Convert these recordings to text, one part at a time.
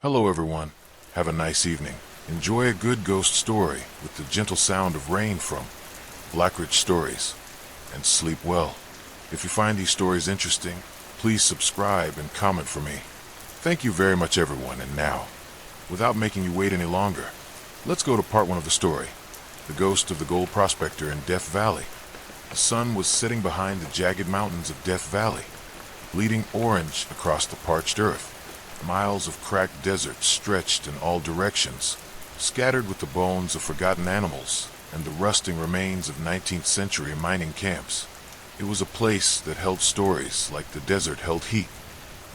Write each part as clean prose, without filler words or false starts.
Hello everyone. Have a nice evening. Enjoy a good ghost story with the gentle sound of rain from BLACKRIDGE Stories, and sleep well. If you find these stories interesting, please subscribe and comment for me. Thank you very much everyone, and now, without making you wait any longer, let's go to part 1 of the story. The ghost of the gold prospector in Death Valley. The sun was setting behind the jagged mountains of Death Valley, bleeding orange across the parched earth. Miles of cracked desert stretched in all directions, scattered with the bones of forgotten animals and the rusting remains of 19th century mining camps. It was a place that held stories like the desert held heat,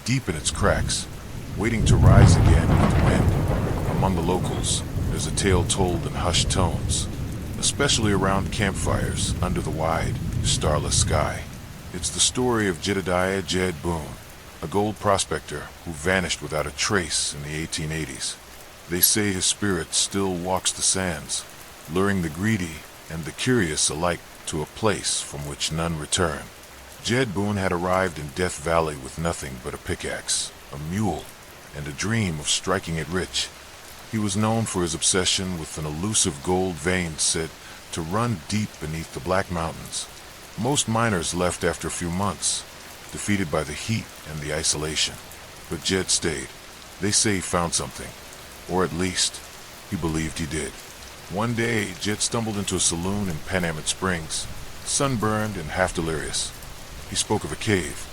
deep in its cracks, waiting to rise again with the wind. Among the locals, there's a tale told in hushed tones, especially around campfires under the wide, starless sky. It's the story of Jedediah Jed Boone, a gold prospector who vanished without a trace in the 1880s. They say his spirit still walks the sands, luring the greedy and the curious alike to a place from which none return. Jed Boone had arrived in Death Valley with nothing but a pickaxe, a mule, and a dream of striking it rich. He was known for his obsession with an elusive gold vein said to run deep beneath the Black Mountains. Most miners left after a few months, defeated by the heat and the isolation. But Jed stayed. They say he found something, or at least, he believed he did. One day, Jed stumbled into a saloon in Panamint Springs, sunburned and half delirious. He spoke of a cave,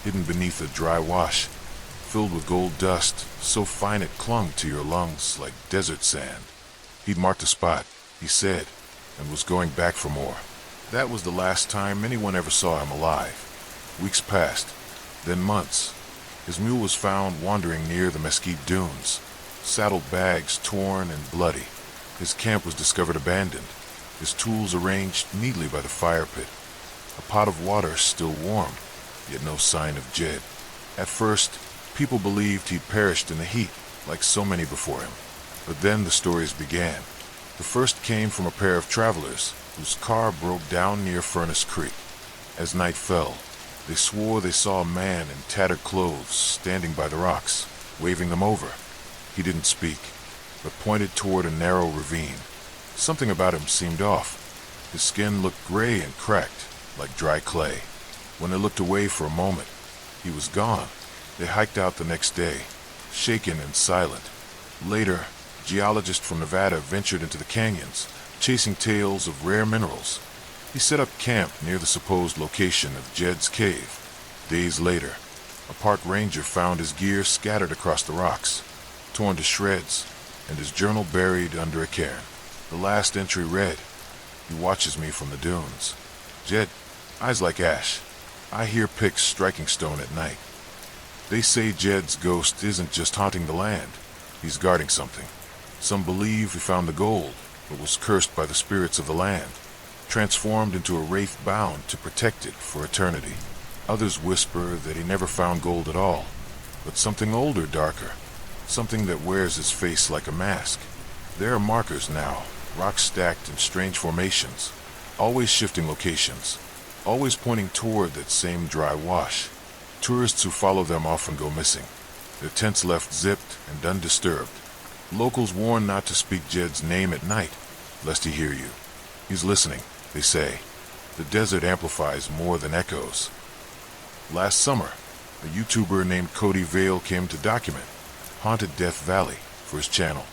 hidden beneath a dry wash, filled with gold dust, so fine it clung to your lungs like desert sand. He'd marked a spot, he said, and was going back for more. That was the last time anyone ever saw him alive. Weeks passed, then months. His mule was found wandering near the mesquite dunes, saddle bags torn and bloody. His camp was discovered abandoned, his tools arranged neatly by the fire pit. A pot of water still warm, yet no sign of Jed. At first, people believed he'd perished in the heat, like so many before him. But then the stories began. The first came from a pair of travelers whose car broke down near Furnace Creek. As night fell, they swore they saw a man in tattered clothes standing by the rocks, waving them over. He didn't speak, but pointed toward a narrow ravine. Something about him seemed off. His skin looked gray and cracked, like dry clay. When they looked away for a moment, he was gone. They hiked out the next day, shaken and silent. Later, geologists from Nevada ventured into the canyons, chasing tales of rare minerals. He set up camp near the supposed location of Jed's cave. Days later, a park ranger found his gear scattered across the rocks, torn to shreds, and his journal buried under a cairn. The last entry read, "He watches me from the dunes. Jed, eyes like ash. I hear picks striking stone at night." They say Jed's ghost isn't just haunting the land. He's guarding something. Some believe he found the gold, but was cursed by the spirits of the land, transformed into a wraith bound to protect it for eternity. Others whisper that he never found gold at all, but something older, darker, something that wears his face like a mask. There are markers now, rocks stacked in strange formations, always shifting locations, always pointing toward that same dry wash. Tourists who follow them often go missing, their tents left zipped and undisturbed. Locals warn not to speak Jed's name at night, lest he hear you. He's listening, they say. The desert amplifies more than echoes. Last summer, a YouTuber named Cody Vale came to document Haunted Death Valley for his channel.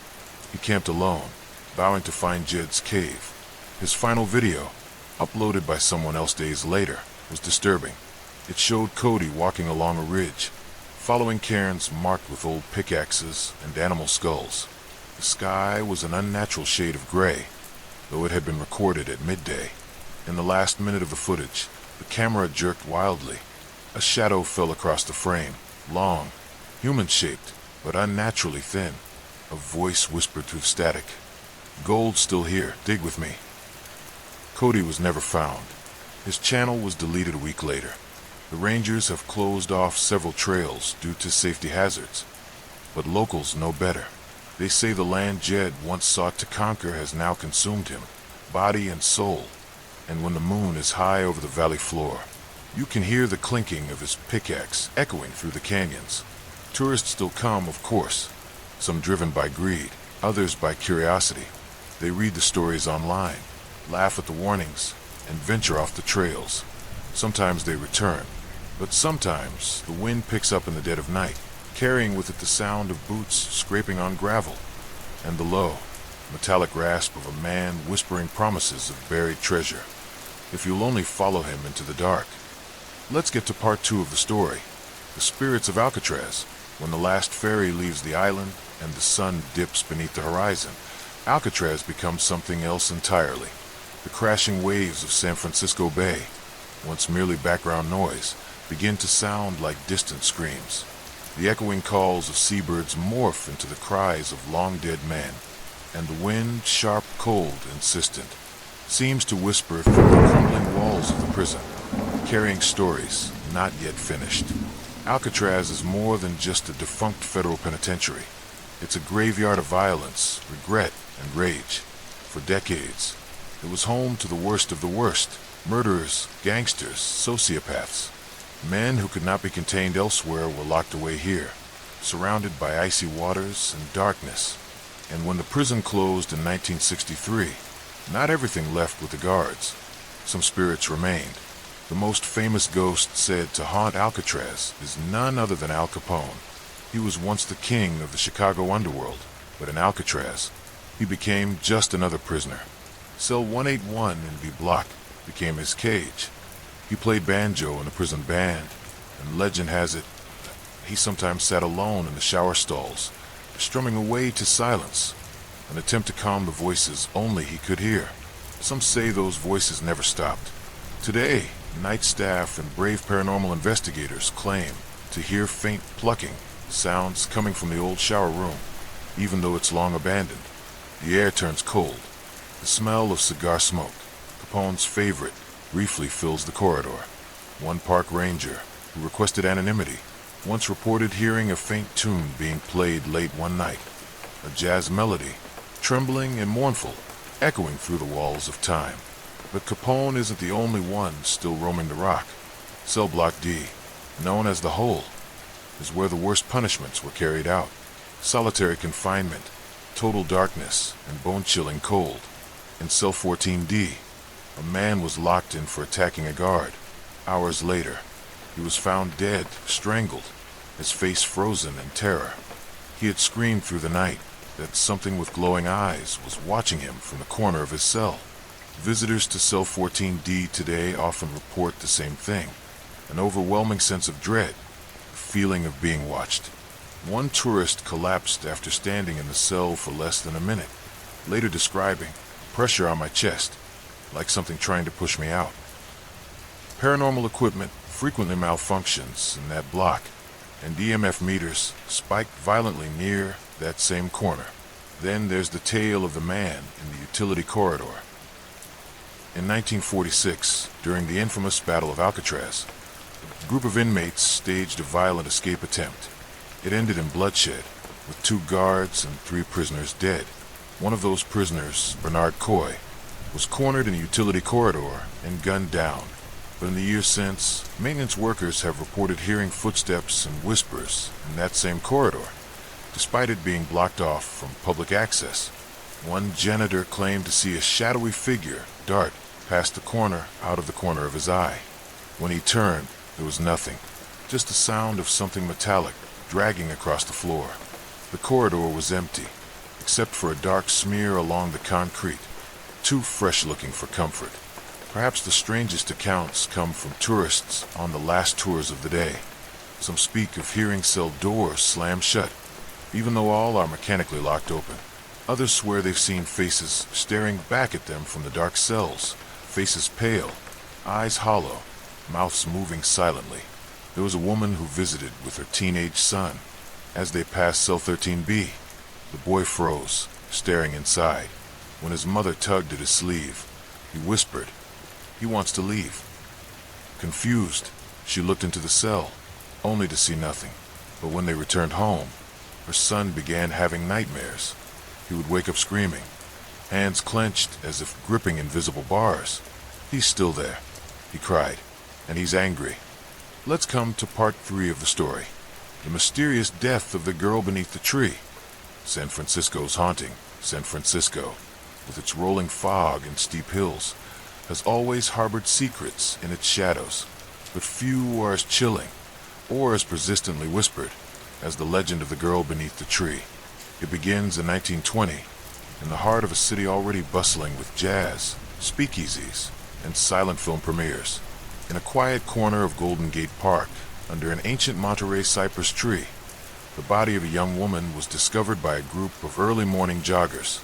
He camped alone, vowing to find Jed's cave. His final video, uploaded by someone else days later, was disturbing. It showed Cody walking along a ridge, following cairns marked with old pickaxes and animal skulls. The sky was an unnatural shade of gray, though it had been recorded at midday. In the last minute of the footage, the camera jerked wildly. A shadow fell across the frame, long, human-shaped, but unnaturally thin. A voice whispered through static, "Gold's still here, dig with me." Cody was never found. His channel was deleted a week later. The rangers have closed off several trails due to safety hazards, but locals know better. They say the land Jed once sought to conquer has now consumed him, body and soul, and when the moon is high over the valley floor, you can hear the clinking of his pickaxe echoing through the canyons. Tourists still come, of course, some driven by greed, others by curiosity. They read the stories online, laugh at the warnings, and venture off the trails. Sometimes they return, but sometimes the wind picks up in the dead of night, carrying with it the sound of boots scraping on gravel, and the low, metallic rasp of a man whispering promises of buried treasure, if you'll only follow him into the dark. Let's get to part 2 of the story, the spirits of Alcatraz. When the last ferry leaves the island and the sun dips beneath the horizon, Alcatraz becomes something else entirely. The crashing waves of San Francisco Bay, once merely background noise, begin to sound like distant screams. The echoing calls of seabirds morph into the cries of long-dead men, and the wind, sharp, cold, insistent, seems to whisper through the crumbling walls of the prison, carrying stories not yet finished. Alcatraz is more than just a defunct federal penitentiary. It's a graveyard of violence, regret, and rage. For decades, it was home to the worst of the worst: murderers, gangsters, sociopaths. Men who could not be contained elsewhere were locked away here, surrounded by icy waters and darkness. And when the prison closed in 1963, not everything left with the guards. Some spirits remained. The most famous ghost said to haunt Alcatraz is none other than Al Capone. He was once the king of the Chicago underworld, but in Alcatraz, he became just another prisoner. Cell 181 in the block became his cage. He played banjo in the prison band, and legend has it he sometimes sat alone in the shower stalls, strumming away to silence, an attempt to calm the voices only he could hear. Some say those voices never stopped. Today, night staff and brave paranormal investigators claim to hear faint plucking sounds coming from the old shower room, even though it's long abandoned. The air turns cold. The smell of cigar smoke, Capone's favorite, briefly fills the corridor. One park ranger, who requested anonymity, once reported hearing a faint tune being played late one night, a jazz melody, trembling and mournful, echoing through the walls of time. But Capone isn't the only one still roaming the rock. Cell Block D, known as the Hole, is where the worst punishments were carried out. Solitary confinement, total darkness, and bone-chilling cold. In Cell 14D, a man was locked in for attacking a guard. Hours later, he was found dead, strangled, his face frozen in terror. He had screamed through the night that something with glowing eyes was watching him from the corner of his cell. Visitors to Cell 14D today often report the same thing, an overwhelming sense of dread, a feeling of being watched. One tourist collapsed after standing in the cell for less than a minute, later describing pressure on my chest, like something trying to push me out. Paranormal equipment frequently malfunctions in that block, and EMF meters spike violently near that same corner. Then there's the tale of the man in the utility corridor. In 1946, during the infamous Battle of Alcatraz, a group of inmates staged a violent escape attempt. It ended in bloodshed, with 2 guards and 3 prisoners dead. One of those prisoners, Bernard Coy, was cornered in a utility corridor and gunned down. But in the years since, maintenance workers have reported hearing footsteps and whispers in that same corridor, despite it being blocked off from public access. One janitor claimed to see a shadowy figure dart past the corner out of the corner of his eye. When he turned, there was nothing, just the sound of something metallic dragging across the floor. The corridor was empty, except for a dark smear along the concrete, too fresh-looking for comfort. Perhaps the strangest accounts come from tourists on the last tours of the day. Some speak of hearing cell doors slam shut, even though all are mechanically locked open. Others swear they've seen faces staring back at them from the dark cells, faces pale, eyes hollow, mouths moving silently. There was a woman who visited with her teenage son. As they passed Cell 13B, the boy froze, staring inside. When his mother tugged at his sleeve, he whispered, "He wants to leave." Confused, she looked into the cell, only to see nothing. But when they returned home, her son began having nightmares. He would wake up screaming, hands clenched as if gripping invisible bars. "He's still there," he cried, "and he's angry." Let's come to part 3 of the story, the mysterious death of the girl beneath the tree. San Francisco's haunting. San Francisco, with its rolling fog and steep hills, has always harbored secrets in its shadows, but few are as chilling or as persistently whispered as the legend of the girl beneath the tree. It begins in 1920, in the heart of a city already bustling with jazz, speakeasies, and silent film premieres. In a quiet corner of Golden Gate Park, under an ancient Monterey cypress tree, the body of a young woman was discovered by a group of early morning joggers.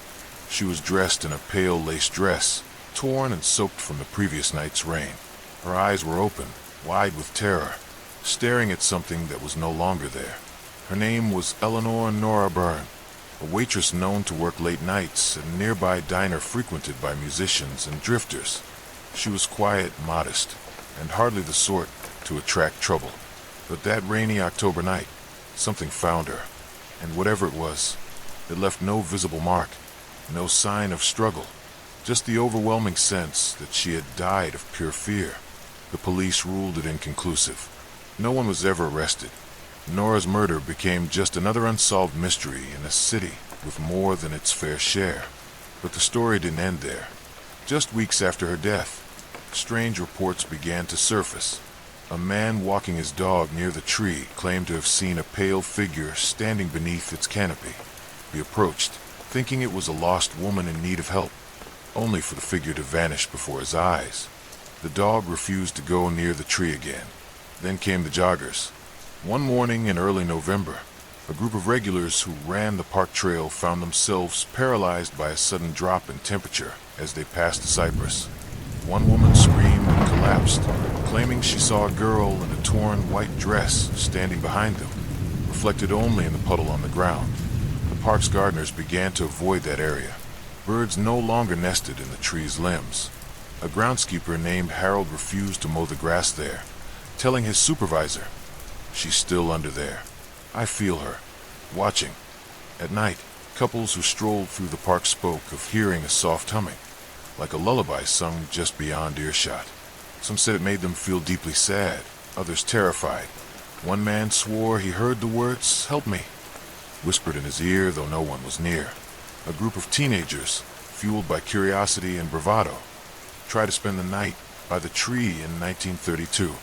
She was dressed in a pale lace dress, torn and soaked from the previous night's rain. Her eyes were open, wide with terror, staring at something that was no longer there. Her name was Eleanor Nora Byrne, a waitress known to work late nights at a nearby diner frequented by musicians and drifters. She was quiet, modest, and hardly the sort to attract trouble. But that rainy October night, something found her, and whatever it was, it left no visible mark, no sign of struggle, just the overwhelming sense that she had died of pure fear. The police ruled it inconclusive. No one was ever arrested. Nora's murder became just another unsolved mystery in a city with more than its fair share. But the story didn't end there. Just weeks after her death, strange reports began to surface. A man walking his dog near the tree claimed to have seen a pale figure standing beneath its canopy. He approached, thinking it was a lost woman in need of help, only for the figure to vanish before his eyes. The dog refused to go near the tree again. Then came the joggers. One morning in early November, a group of regulars who ran the park trail found themselves paralyzed by a sudden drop in temperature as they passed the cypress. One woman screamed and collapsed, claiming she saw a girl in a torn white dress standing behind them, reflected only in the puddle on the ground. The park's gardeners began to avoid that area. Birds no longer nested in the tree's limbs. A groundskeeper named Harold refused to mow the grass there, telling his supervisor, "She's still under there. I feel her, watching." At night, couples who strolled through the park spoke of hearing a soft humming, like a lullaby sung just beyond earshot. Some said it made them feel deeply sad, others terrified. One man swore he heard the words, "Help me," whispered in his ear though no one was near. A group of teenagers, fueled by curiosity and bravado, tried to spend the night by the tree in 1932.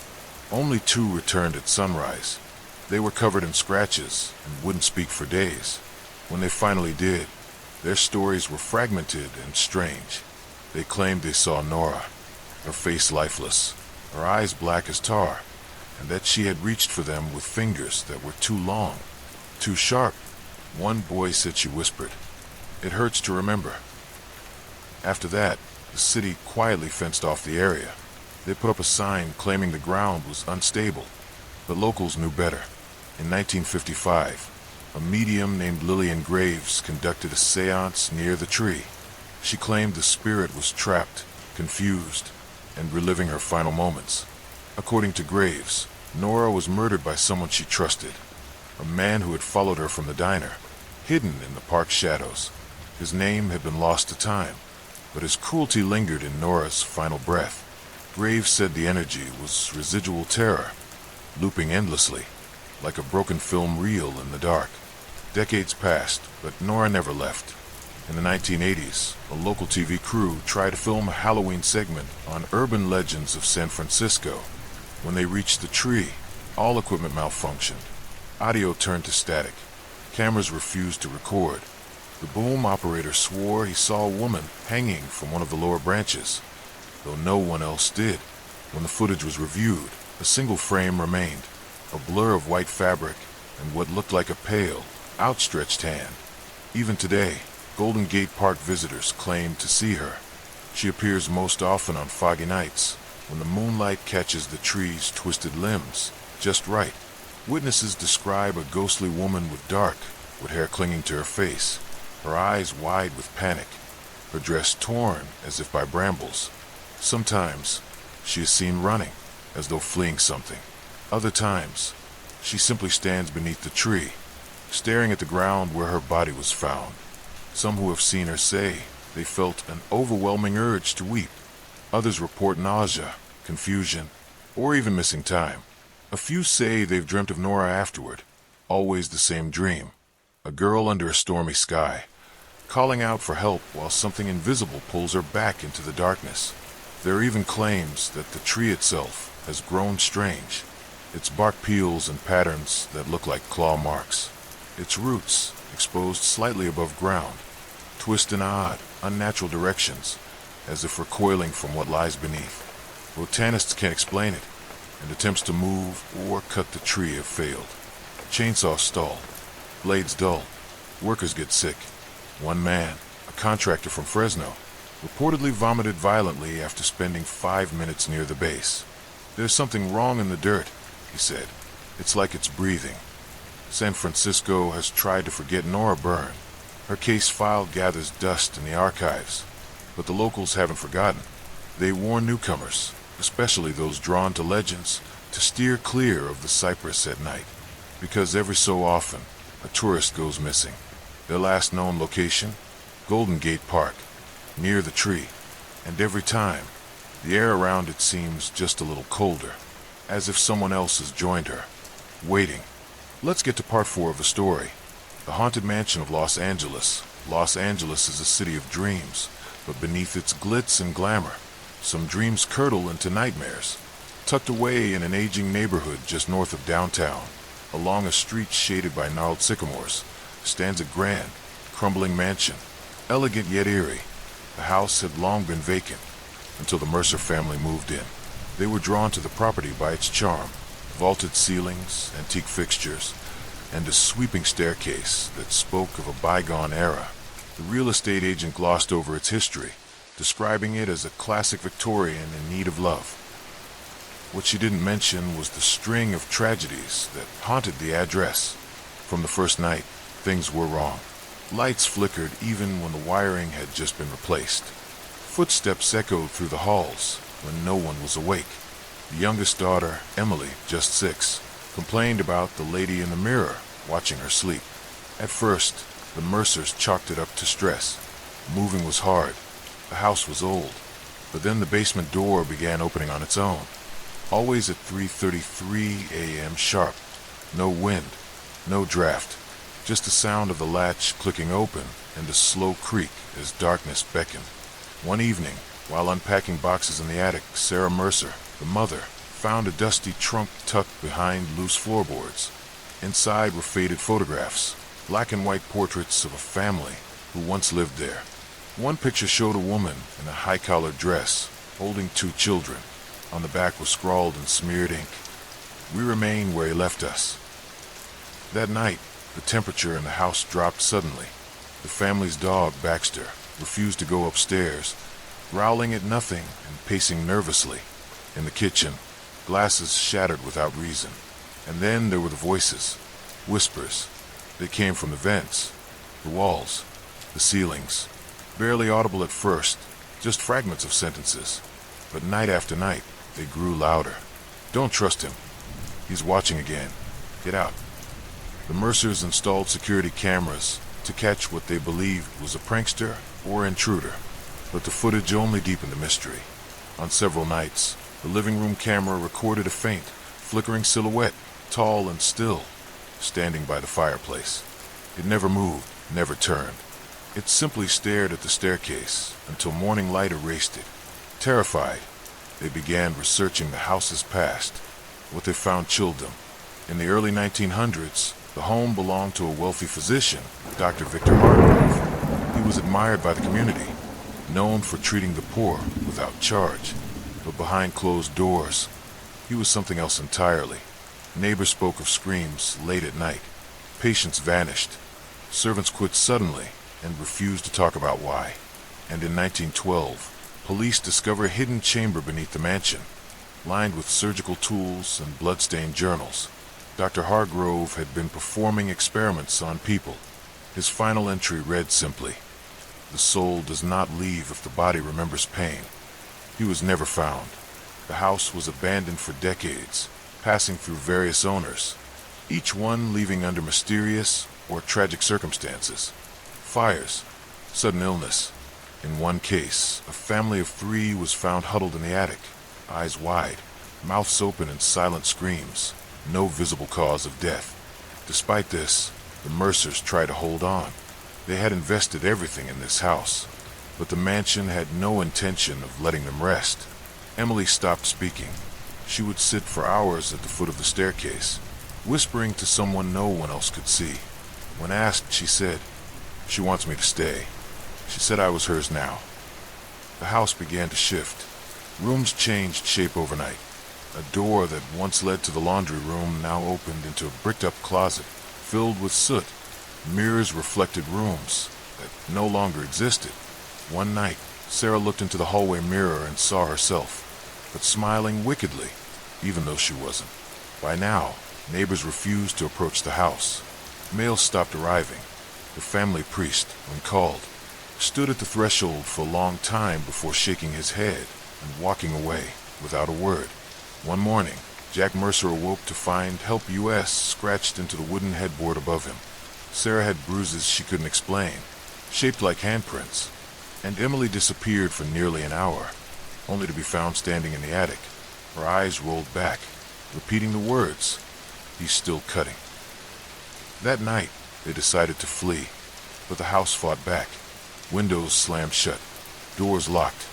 Only 2 returned at sunrise. They were covered in scratches and wouldn't speak for days. When they finally did, their stories were fragmented and strange. They claimed they saw Nora, her face lifeless, her eyes black as tar, and that she had reached for them with fingers that were too long, too sharp. One boy said she whispered, "It hurts to remember." After that, the city quietly fenced off the area. They put up a sign claiming the ground was unstable, but locals knew better. In 1955, a medium named Lillian Graves conducted a seance near the tree. She claimed the spirit was trapped, confused, and reliving her final moments. According to Graves, Nora was murdered by someone she trusted, a man who had followed her from the diner, hidden in the park's shadows. His name had been lost to time, but his cruelty lingered in Nora's final breath. Graves said the energy was residual terror, looping endlessly, like a broken film reel in the dark. Decades passed, but Nora never left. In the 1980s, a local TV crew tried to film a Halloween segment on urban legends of San Francisco. When they reached the tree, all equipment malfunctioned. Audio turned to static. Cameras refused to record. The boom operator swore he saw a woman hanging from one of the lower branches, though no one else did. When the footage was reviewed, a single frame remained, a blur of white fabric and what looked like a pale, outstretched hand. Even today, Golden Gate Park visitors claim to see her. She appears most often on foggy nights, when the moonlight catches the tree's twisted limbs just right. Witnesses describe a ghostly woman with dark, with hair clinging to her face, her eyes wide with panic, her dress torn as if by brambles. Sometimes, she is seen running, as though fleeing something. Other times, she simply stands beneath the tree, staring at the ground where her body was found. Some who have seen her say they felt an overwhelming urge to weep. Others report nausea, confusion, or even missing time. A few say they've dreamt of Nora afterward, always the same dream, A girl under a stormy sky, calling out for help while something invisible pulls her back into the darkness. There are even claims that the tree itself has grown strange, its bark peels and patterns that look like claw marks. Its roots, exposed slightly above ground, twist in odd, unnatural directions, as if recoiling from what lies beneath. Botanists can't explain it, and attempts to move or cut the tree have failed. Chainsaws stall, blades dull, workers get sick. One man, a contractor from Fresno, reportedly vomited violently after spending 5 minutes near the base. There's something wrong in the dirt, he said. It's like it's breathing. San Francisco has tried to forget Nora Byrne. Her case file gathers dust in the archives, but the locals haven't forgotten. They warn newcomers, especially those drawn to legends, to steer clear of the cypress at night, because every so often, a tourist goes missing. Their last known location, Golden Gate Park, near the tree, and every time, the air around it seems just a little colder, as if someone else has joined her, waiting. Let's get to part 4 of the story. The Haunted Mansion of Los Angeles. Los Angeles is a city of dreams, but beneath its glitz and glamour, some dreams curdle into nightmares. Tucked away in an aging neighborhood just north of downtown, along a street shaded by gnarled sycamores, stands a grand, crumbling mansion, elegant yet eerie. The house had long been vacant, until the Mercer family moved in. They were drawn to the property by its charm, vaulted ceilings, antique fixtures, and a sweeping staircase that spoke of a bygone era. The real estate agent glossed over its history, describing it as a classic Victorian in need of love. What she didn't mention was the string of tragedies that haunted the address. From the first night, things were wrong. Lights flickered even when the wiring had just been replaced. Footsteps echoed through the halls when no one was awake. The youngest daughter, Emily, just 6, complained about the lady in the mirror watching her sleep. At first, the Mercers chalked it up to stress. Moving was hard. The house was old. But then the basement door began opening on its own. Always at 3:33 a.m. sharp. No wind, no draft. Just the sound of the latch clicking open and a slow creak as darkness beckoned. One evening, while unpacking boxes in the attic, Sarah Mercer, the mother, found a dusty trunk tucked behind loose floorboards. Inside were faded photographs, black and white portraits of a family who once lived there. One picture showed a woman in a high-collared dress, holding 2 children. On the back was scrawled in smeared ink, "We remain where he left us." That night, the temperature in the house dropped suddenly. The family's dog, Baxter, refused to go upstairs, growling at nothing and pacing nervously. In the kitchen, glasses shattered without reason. And then there were the voices, whispers. They came from the vents, the walls, the ceilings. Barely audible at first, just fragments of sentences. But night after night, they grew louder. "Don't trust him. He's watching again. Get out." The Mercers installed security cameras to catch what they believed was a prankster or intruder, but the footage only deepened the mystery. On several nights, the living room camera recorded a faint, flickering silhouette, tall and still, standing by the fireplace. It never moved, never turned. It simply stared at the staircase until morning light erased it. Terrified, they began researching the house's past. What they found chilled them. In the early 1900s, the home belonged to a wealthy physician, Dr. Victor Hargrove. He was admired by the community, known for treating the poor without charge. But behind closed doors, he was something else entirely. Neighbors spoke of screams late at night. Patients vanished. Servants quit suddenly and refused to talk about why. And in 1912, police discover a hidden chamber beneath the mansion, lined with surgical tools and blood-stained journals. Dr. Hargrove had been performing experiments on people. His final entry read simply, "The soul does not leave if the body remembers pain." He was never found. The house was abandoned for decades, passing through various owners, each one leaving under mysterious or tragic circumstances. Fires, sudden illness. In one case, a family of 3 was found huddled in the attic, eyes wide, mouths open in silent screams, no visible cause of death. Despite this, The Mercers tried to hold on. They had invested everything in this house, but the mansion had no intention of letting them rest. Emily stopped speaking. She would sit for hours at the foot of the staircase, whispering to someone no one else could see. When asked, she said, "She wants me to stay. She said I was hers now." The house began to shift. Rooms changed shape overnight. A door that once led to the laundry room now opened into a bricked-up closet filled with soot. Mirrors reflected rooms that no longer existed. One night, Sarah looked into the hallway mirror and saw herself, but smiling wickedly, even though she wasn't. By now, neighbors refused to approach the house. Mail stopped arriving. The family priest, when called, stood at the threshold for a long time before shaking his head and walking away without a word. One morning, Jack Mercer awoke to find "Help U.S." scratched into the wooden headboard above him. Sarah had bruises she couldn't explain, shaped like handprints, and Emily disappeared for nearly an hour, only to be found standing in the attic, her eyes rolled back, repeating the words, "He's still cutting." That night, they decided to flee, but the house fought back. Windows slammed shut, doors locked.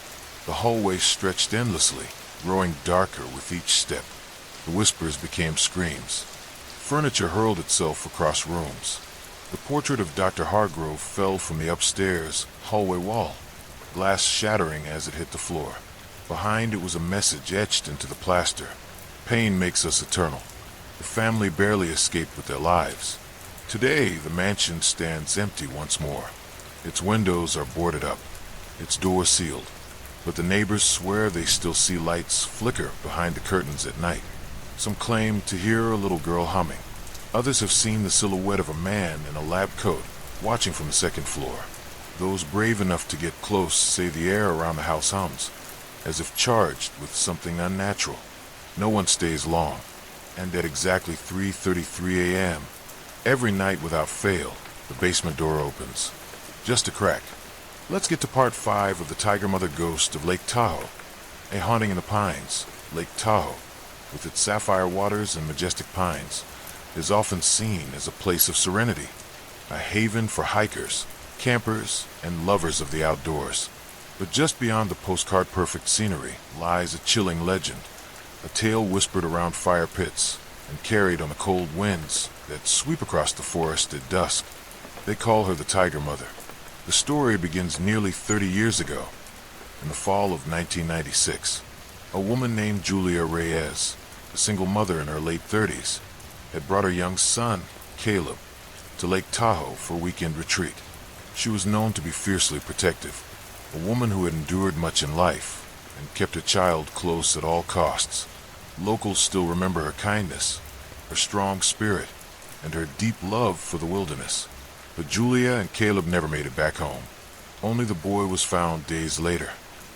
The hallway stretched endlessly, growing darker with each step. The whispers became screams. Furniture hurled itself across rooms. The portrait of Dr. Hargrove fell from the upstairs hallway wall, glass shattering as it hit the floor. Behind it was a message etched into the plaster. "Pain makes us eternal." The family barely escaped with their lives. Today, the mansion stands empty once more. Its windows are boarded up, its doors sealed, but the neighbors swear they still see lights flicker behind the curtains at night. Some claim to hear a little girl humming. Others have seen the silhouette of a man in a lab coat watching from the second floor. Those brave enough to get close say the air around the house hums, as if charged with something unnatural. No one stays long, and at exactly 3:33 a.m., every night without fail, the basement door opens. Just a crack. Let's get to part 5 of the Tiger Mother Ghost of Lake Tahoe. A haunting in the pines, Lake Tahoe, with its sapphire waters and majestic pines, is often seen as a place of serenity, a haven for hikers, campers, and lovers of the outdoors. But just beyond the postcard-perfect scenery lies a chilling legend, a tale whispered around fire pits and carried on the cold winds that sweep across the forest at dusk. They call her the Tiger Mother. The story begins nearly 30 years ago, in the fall of 1996. A woman named Julia Reyes, a single mother in her late 30s, had brought her young son, Caleb, to Lake Tahoe for a weekend retreat. She was known to be fiercely protective, a woman who had endured much in life and kept her child close at all costs. Locals still remember her kindness, her strong spirit, and her deep love for the wilderness. But Julia and Caleb never made it back home. Only the boy was found days later,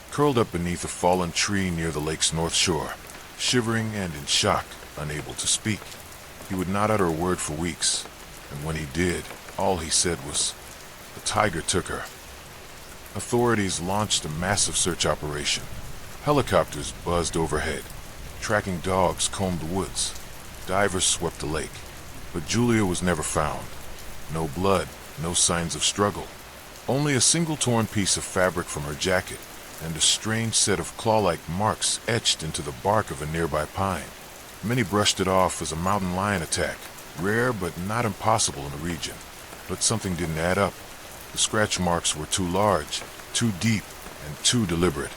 curled up beneath a fallen tree near the lake's north shore, shivering and in shock, unable to speak. He would not utter a word for weeks, and when he did, all he said was, "The tiger took her." Authorities launched a massive search operation. Helicopters buzzed overhead. Tracking dogs combed the woods. Divers swept the lake. But Julia was never found. No blood, no signs of struggle. Only a single torn piece of fabric from her jacket and a strange set of claw-like marks etched into the bark of a nearby pine. Many brushed it off as a mountain lion attack, rare but not impossible in the region. But something didn't add up. The scratch marks were too large, too deep, and too deliberate.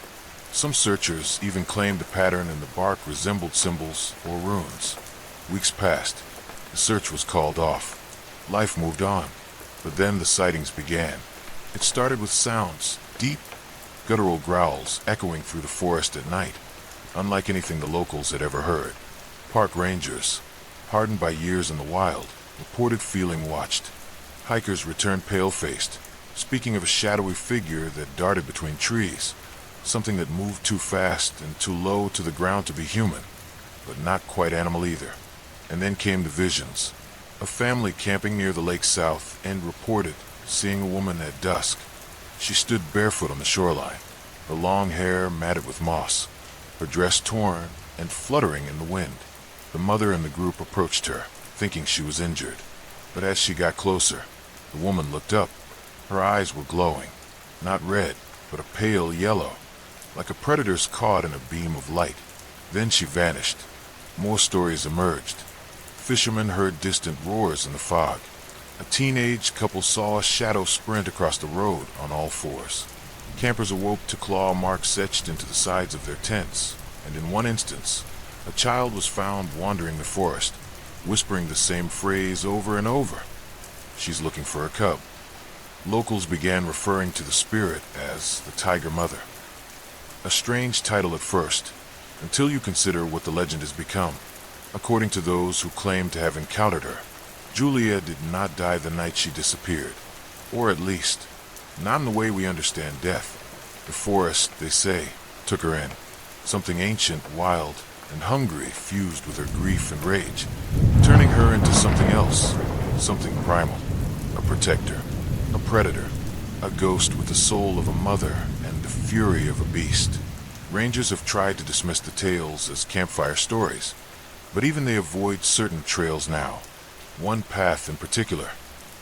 Some searchers even claimed the pattern in the bark resembled symbols or runes. Weeks passed. The search was called off. Life moved on, but then the sightings began. It started with sounds, deep, guttural growls echoing through the forest at night, unlike anything the locals had ever heard. Park rangers, hardened by years in the wild, reported feeling watched. Hikers returned pale-faced, speaking of a shadowy figure that darted between trees, something that moved too fast and too low to the ground to be human, but not quite animal either. And then came the visions. A family camping near the lake's south end reported seeing a woman at dusk. She stood barefoot on the shoreline, her long hair matted with moss, her dress torn and fluttering in the wind. The mother in the group approached her, thinking she was injured. But as she got closer, the woman looked up. Her eyes were glowing, not red, but a pale yellow, like a predator's caught in a beam of light. Then she vanished. More stories emerged. Fishermen heard distant roars in the fog. A teenage couple saw a shadow sprint across the road on all fours. Campers awoke to claw marks etched into the sides of their tents, and in one instance, a child was found wandering the forest, whispering the same phrase over and over. "She's looking for a cub." Locals began referring to the spirit as the Tiger Mother. A strange title at first, until you consider what the legend has become. According to those who claim to have encountered her, Julia did not die the night she disappeared, or at least, not in the way we understand death. The forest, they say, took her in. Something ancient, wild, and hungry fused with her grief and rage, turning her into something else, something primal, a protector, a predator, a ghost with the soul of a mother and the fury of a beast. Rangers have tried to dismiss the tales as campfire stories, but even they avoid certain trails now. One path in particular,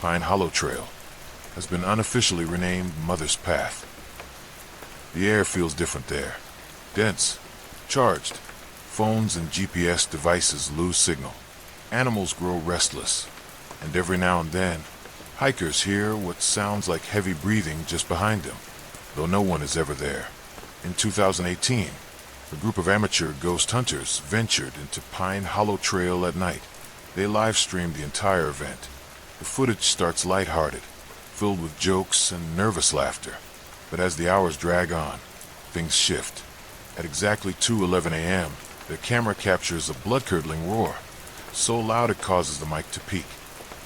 Pine Hollow Trail, has been unofficially renamed Mother's Path. The air feels different there. Dense, charged. Phones and GPS devices lose signal. Animals grow restless, and every now and then, hikers hear what sounds like heavy breathing just behind them, though no one is ever there. In 2018, a group of amateur ghost hunters ventured into Pine Hollow Trail at night. They live-streamed the entire event. The footage starts lighthearted, filled with jokes and nervous laughter. But as the hours drag on, things shift. At exactly 2:11 a.m., the camera captures a blood-curdling roar, so loud it causes the mic to peak.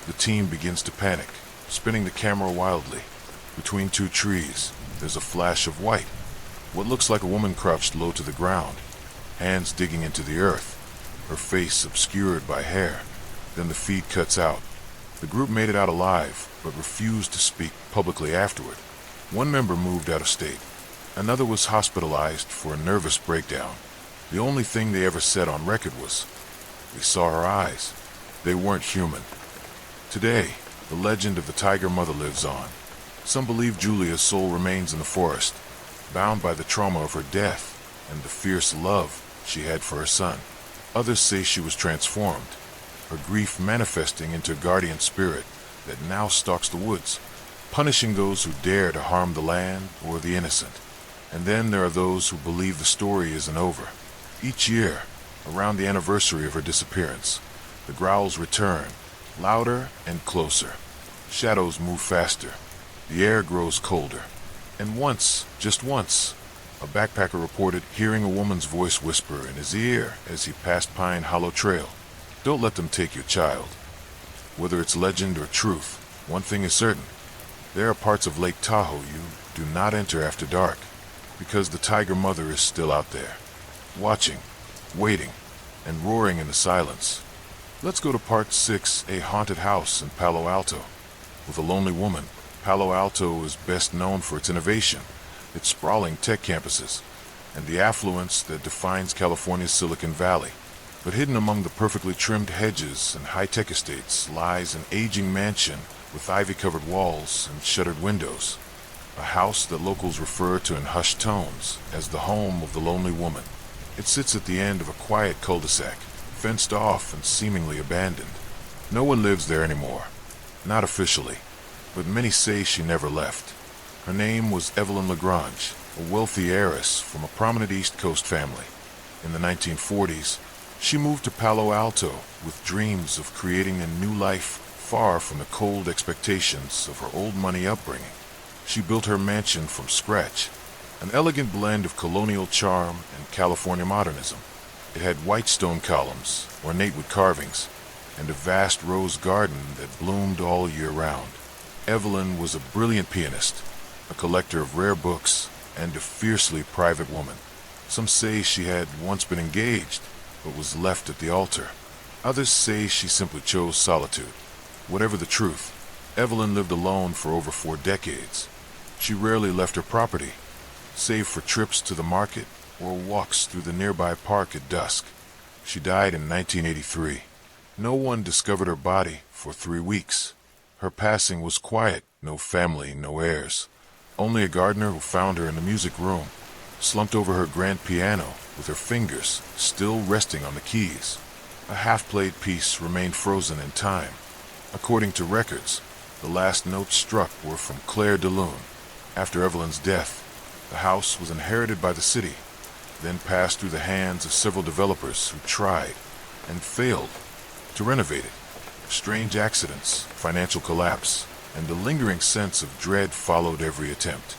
The team begins to panic, spinning the camera wildly. Between two trees, there's a flash of white, what looks like a woman crouched low to the ground, hands digging into the earth, her face obscured by hair. Then the feed cuts out. The group made it out alive, but refused to speak publicly afterward. One member moved out of state. Another was hospitalized for a nervous breakdown. The only thing they ever said on record was, "We saw her eyes. They weren't human." Today, the legend of the Tiger Mother lives on. Some believe Julia's soul remains in the forest, bound by the trauma of her death and the fierce love she had for her son. Others say she was transformed, her grief manifesting into a guardian spirit that now stalks the woods, punishing those who dare to harm the land or the innocent. And then there are those who believe the story isn't over. Each year, around the anniversary of her disappearance, the growls return, louder and closer. Shadows move faster. The air grows colder. And once, just once, a backpacker reported hearing a woman's voice whisper in his ear as he passed Pine Hollow Trail, "Don't let them take your child." Whether it's legend or truth, one thing is certain. There are parts of Lake Tahoe you do not enter after dark, because the Tiger Mother is still out there, watching, waiting, and roaring in the silence. Let's go to Part 6, A Haunted House in Palo Alto. With a lonely woman, Palo Alto is best known for its innovation, its sprawling tech campuses, and the affluence that defines California's Silicon Valley. But hidden among the perfectly trimmed hedges and high-tech estates lies an aging mansion with ivy-covered walls and shuttered windows. A house that locals refer to in hushed tones as the home of the lonely woman. It sits at the end of a quiet cul-de-sac, fenced off and seemingly abandoned. No one lives there anymore, not officially, but many say she never left. Her name was Evelyn LaGrange, a wealthy heiress from a prominent East Coast family. In the 1940s, she moved to Palo Alto with dreams of creating a new life far from the cold expectations of her old money upbringing. She built her mansion from scratch, an elegant blend of colonial charm and California modernism. It had white stone columns, ornate with carvings, and a vast rose garden that bloomed all year round. Evelyn was a brilliant pianist, a collector of rare books, and a fiercely private woman. Some say she had once been engaged, but was left at the altar. Others say she simply chose solitude. Whatever the truth, Evelyn lived alone for over 4 decades. She rarely left her property, save for trips to the market or walks through the nearby park at dusk. She died in 1983. No one discovered her body for 3 weeks. Her passing was quiet, no family, no heirs. Only a gardener who found her in the music room, slumped over her grand piano with her fingers still resting on the keys. A half-played piece remained frozen in time. According to records, the last notes struck were from Claire de Lune. After Evelyn's death, the house was inherited by the city, then passed through the hands of several developers who tried and failed to renovate it. Strange accidents, financial collapse, and a lingering sense of dread followed every attempt.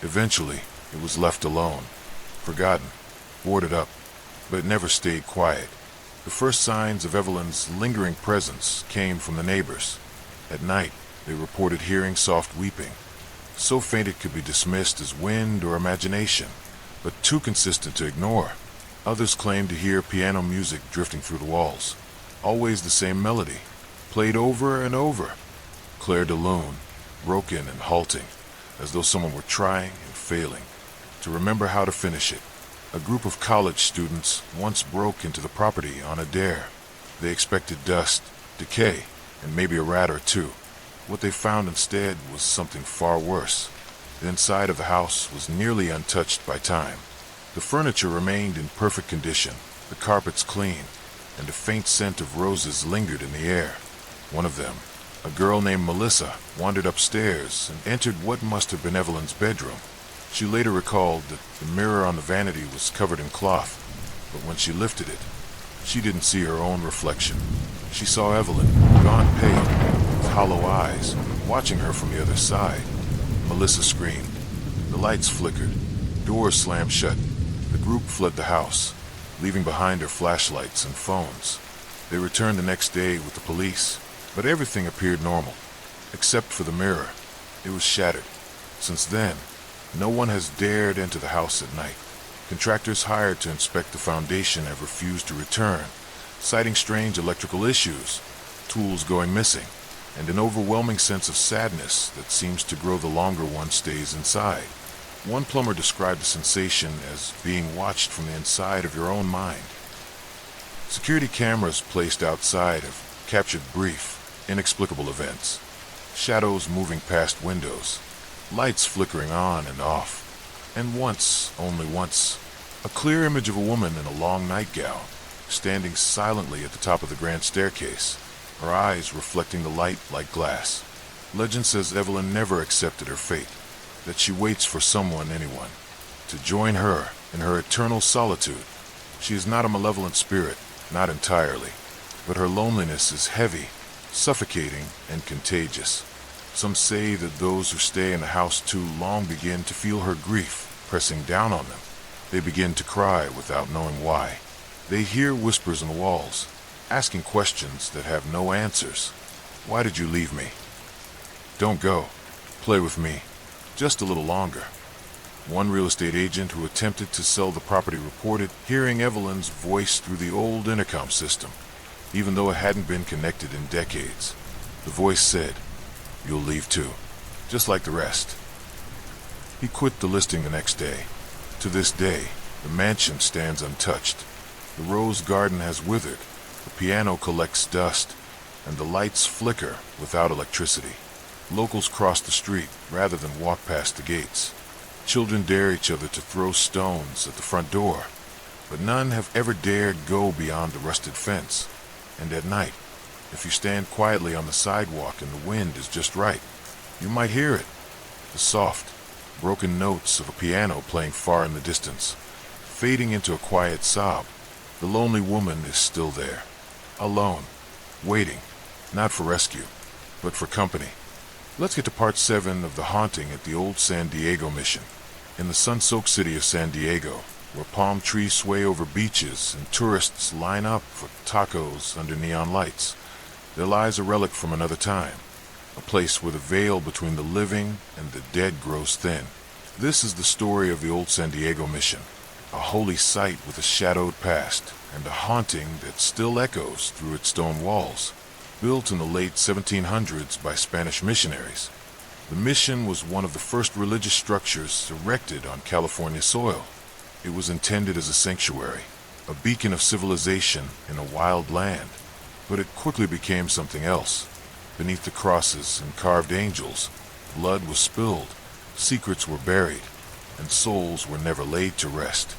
Eventually, it was left alone, forgotten, boarded up, but it never stayed quiet. The first signs of Evelyn's lingering presence came from the neighbors. At night, they reported hearing soft weeping, so faint it could be dismissed as wind or imagination, but too consistent to ignore. Others claimed to hear piano music drifting through the walls, always the same melody, played over and over. Claire de Lune, broken and halting, as though someone were trying and failing to remember how to finish it. A group of college students once broke into the property on a dare. They expected dust, decay, and maybe a rat or two. What they found instead was something far worse. The inside of the house was nearly untouched by time. The furniture remained in perfect condition, the carpets clean, and a faint scent of roses lingered in the air. One of them, a girl named Melissa, wandered upstairs and entered what must have been Evelyn's bedroom. She later recalled that the mirror on the vanity was covered in cloth, but when she lifted it, she didn't see her own reflection. She saw Evelyn, gone pale, with hollow eyes, watching her from the other side. Melissa screamed. The lights flickered. Doors slammed shut. The group fled the house, leaving behind her flashlights and phones. They returned the next day with the police, but everything appeared normal, except for the mirror. It was shattered. Since then, no one has dared enter the house at night. Contractors hired to inspect the foundation have refused to return, citing strange electrical issues, tools going missing, and an overwhelming sense of sadness that seems to grow the longer one stays inside. One plumber described the sensation as being watched from the inside of your own mind. Security cameras placed outside have captured brief, inexplicable events. Shadows moving past windows, lights flickering on and off, and once, only once, a clear image of a woman in a long nightgown, standing silently at the top of the grand staircase, her eyes reflecting the light like glass. Legend says Evelyn never accepted her fate, that she waits for someone, anyone, to join her in her eternal solitude. She is not a malevolent spirit, not entirely, but her loneliness is heavy, suffocating, and contagious. Some say that those who stay in the house too long begin to feel her grief pressing down on them. They begin to cry without knowing why. They hear whispers in the walls, asking questions that have no answers. Why did you leave me? Don't go. Play with me. Just a little longer. One real estate agent who attempted to sell the property reported hearing Evelyn's voice through the old intercom system, even though it hadn't been connected in decades. The voice said, "You'll leave too, just like the rest." He quit the listing the next day. To this day, the mansion stands untouched. The rose garden has withered, the piano collects dust, and the lights flicker without electricity. Locals cross the street rather than walk past the gates. Children dare each other to throw stones at the front door, but none have ever dared go beyond the rusted fence. And at night, if you stand quietly on the sidewalk and the wind is just right, you might hear it. The soft, broken notes of a piano playing far in the distance, fading into a quiet sob. The lonely woman is still there, alone, waiting, not for rescue, but for company. Let's get to part 7 of The Haunting at the Old San Diego Mission. In the sun-soaked city of San Diego, where palm trees sway over beaches and tourists line up for tacos under neon lights, there lies a relic from another time, a place where the veil between the living and the dead grows thin. This is the story of the Old San Diego Mission, a holy site with a shadowed past and a haunting that still echoes through its stone walls. Built in the late 1700s by Spanish missionaries, the mission was one of the first religious structures erected on California soil. It was intended as a sanctuary, a beacon of civilization in a wild land, but it quickly became something else, Beneath the crosses and carved angels, blood was spilled, secrets were buried, and souls were never laid to rest.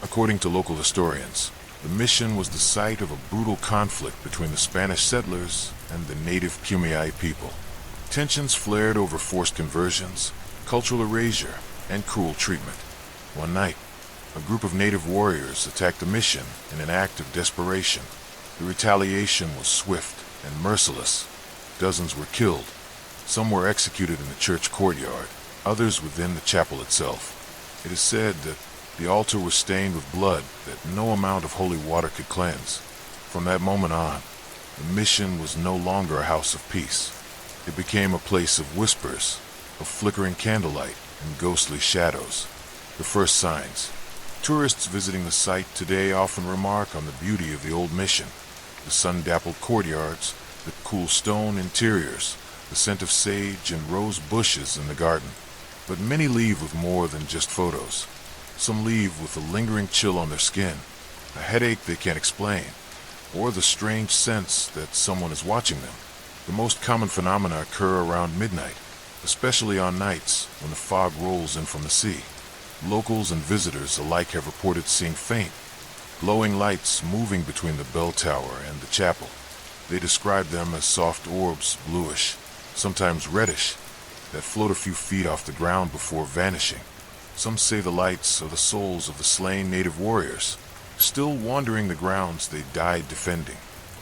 According to local historians, the mission was the site of a brutal conflict between the Spanish settlers and the native Kumeyaay people. Tensions flared over forced conversions, cultural erasure, and cruel treatment. One night, a group of native warriors attacked the mission in an act of desperation. The retaliation was swift and merciless. Dozens were killed. Some were executed in the church courtyard, others within the chapel itself. It is said that the altar was stained with blood that no amount of holy water could cleanse. From that moment on, the mission was no longer a house of peace. It became a place of whispers, of flickering candlelight and ghostly shadows. The first signs. Tourists visiting the site today often remark on the beauty of the old mission. The sun-dappled courtyards, the cool stone interiors, the scent of sage and rose bushes in the garden. But many leave with more than just photos. Some leave with a lingering chill on their skin, a headache they can't explain, or the strange sense that someone is watching them. The most common phenomena occur around midnight, especially on nights when the fog rolls in from the sea. Locals and visitors alike have reported seeing faint, glowing lights moving between the bell tower and the chapel. They describe them as soft orbs, bluish, sometimes reddish, that float a few feet off the ground before vanishing. Some say the lights are the souls of the slain native warriors, still wandering the grounds they died defending.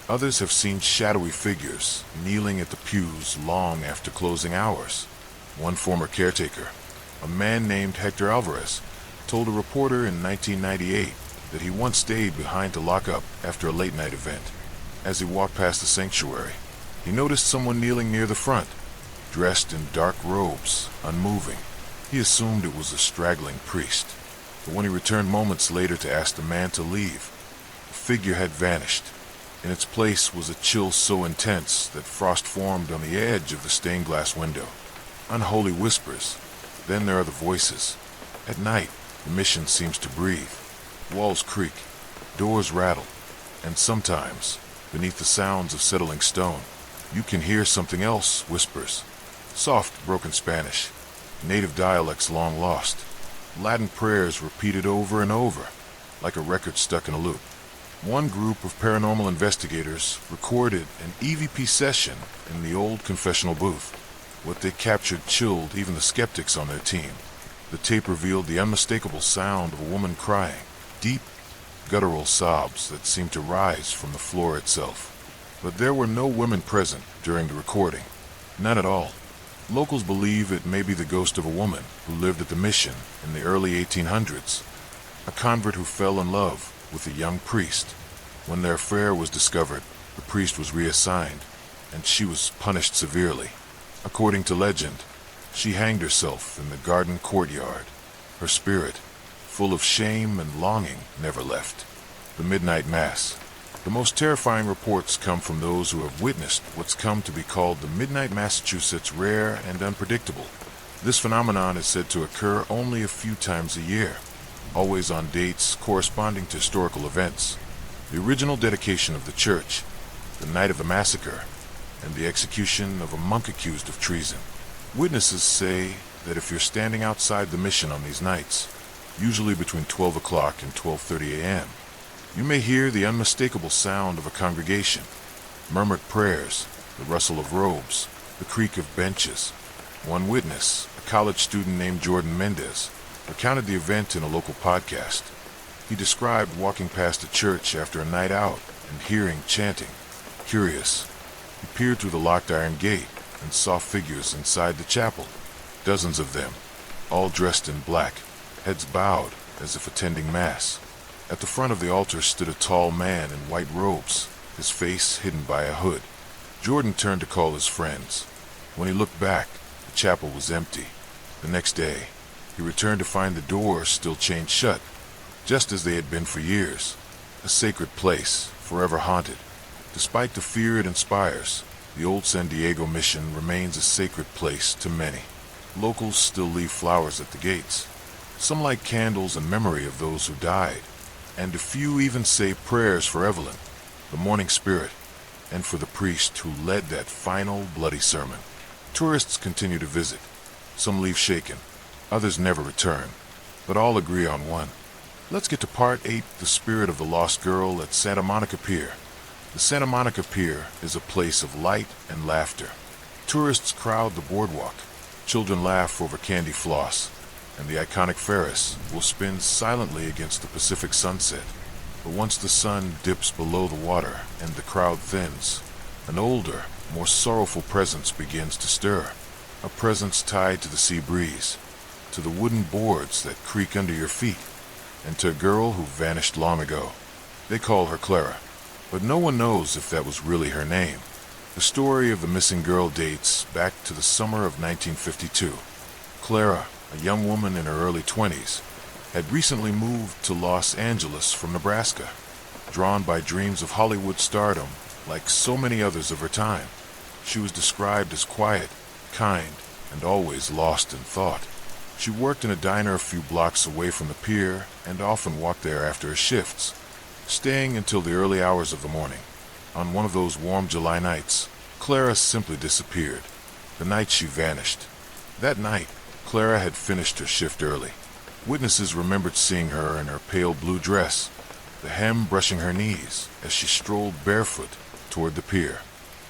Others have seen shadowy figures kneeling at the pews long after closing hours. One former caretaker, a man named Hector Alvarez, told a reporter in 1998 that he once stayed behind to lock up after a late-night event. As he walked past the sanctuary, he noticed someone kneeling near the front, dressed in dark robes, unmoving. He assumed it was a straggling priest, but when he returned moments later to ask the man to leave, the figure had vanished. In its place was a chill so intense that frost formed on the edge of the stained glass window. Unholy whispers. Then there are the voices. At night, the mission seems to breathe. Walls creak, doors rattle, and sometimes, beneath the sounds of settling stone, you can hear something else whispers. Soft, broken Spanish, native dialects long lost, Latin prayers repeated over and over, like a record stuck in a loop. One group of paranormal investigators recorded an EVP session in the old confessional booth. What they captured chilled even the skeptics on their team. The tape revealed the unmistakable sound of a woman crying, deep, guttural sobs that seemed to rise from the floor itself. But there were no women present during the recording. None at all. Locals believe it may be the ghost of a woman who lived at the mission in the early 1800s, a convert who fell in love with a young priest. When their affair was discovered, the priest was reassigned, and she was punished severely. According to legend, she hanged herself in the garden courtyard. Her spirit, full of shame and longing, never left. The Midnight Mass. The most terrifying reports come from those who have witnessed what's come to be called the Midnight Massachusetts rare and unpredictable. This phenomenon is said to occur only a few times a year, always on dates corresponding to historical events. The original dedication of the church, the night of the massacre, and the execution of a monk accused of treason. Witnesses say that if you're standing outside the mission on these nights, usually between 12 o'clock and 12:30 a.m., you may hear the unmistakable sound of a congregation, murmured prayers, the rustle of robes, the creak of benches. One witness, a college student named Jordan Mendez, recounted the event in a local podcast. He described walking past a church after a night out and hearing chanting. Curious, he peered through the locked iron gate and saw figures inside the chapel, dozens of them, all dressed in black, heads bowed as if attending mass. At the front of the altar stood a tall man in white robes, his face hidden by a hood. Jordan turned to call his friends. When he looked back, the chapel was empty. The next day, he returned to find the doors still chained shut, just as they had been for years. A sacred place, forever haunted. Despite the fear it inspires, the old San Diego mission remains a sacred place to many. Locals still leave flowers at the gates. Some light candles in memory of those who died, and a few even say prayers for Evelyn, the mourning spirit, and for the priest who led that final bloody sermon. Tourists continue to visit. Some leave shaken, others never return, but all agree on one. Let's get to part 8, the spirit of the lost girl at Santa Monica Pier. The Santa Monica Pier is a place of light and laughter. Tourists crowd the boardwalk. Children laugh over candy floss, and the iconic Ferris will spin silently against the Pacific sunset. But once the sun dips below the water and the crowd thins, an older, more sorrowful presence begins to stir. A presence tied to the sea breeze, to the wooden boards that creak under your feet, and to a girl who vanished long ago. They call her Clara, but no one knows if that was really her name. The story of the missing girl dates back to the summer of 1952. Clara, a young woman in her early 20s, had recently moved to Los Angeles from Nebraska, drawn by dreams of Hollywood stardom like so many others of her time. She was described as quiet, kind, and always lost in thought. She worked in a diner a few blocks away from the pier and often walked there after her shifts, staying until the early hours of the morning. On one of those warm July nights, Clara simply disappeared. The night she vanished. That night, Clara had finished her shift early. Witnesses remembered seeing her in her pale blue dress, the hem brushing her knees as she strolled barefoot toward the pier.